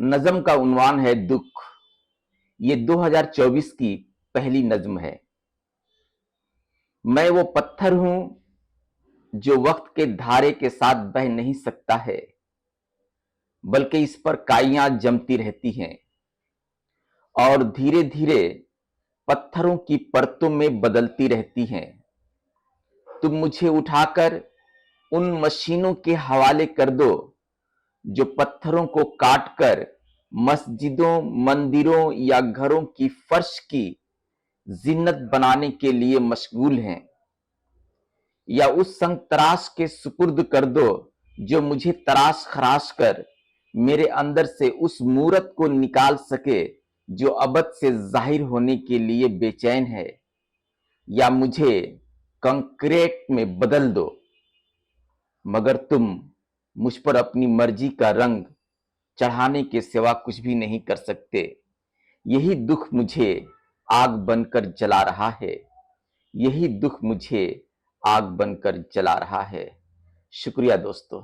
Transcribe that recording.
नज़्म का उन्वान है दुख। ये 2024 की पहली नज़्म है। मैं वो पत्थर हूं जो वक्त के धारे के साथ बह नहीं सकता है, बल्कि इस पर काइयां जमती रहती हैं और धीरे धीरे पत्थरों की परतों में बदलती रहती हैं। तुम मुझे उठाकर उन मशीनों के हवाले कर दो जो पत्थरों को काटकर मस्जिदों, मंदिरों या घरों की फर्श की जिन्नत बनाने के लिए मशगूल हैं, या उस संग तराश के सुपुर्द कर दो जो मुझे तराश खराश कर मेरे अंदर से उस मूरत को निकाल सके जो अबद से जाहिर होने के लिए बेचैन है, या मुझे कंक्रीट में बदल दो, मगर तुम मुझ पर अपनी मर्जी का रंग चढ़ाने के सिवा कुछ भी नहीं कर सकते। यही दुख मुझे आग बनकर जला रहा है। यही दुख मुझे आग बनकर जला रहा है। शुक्रिया दोस्तों।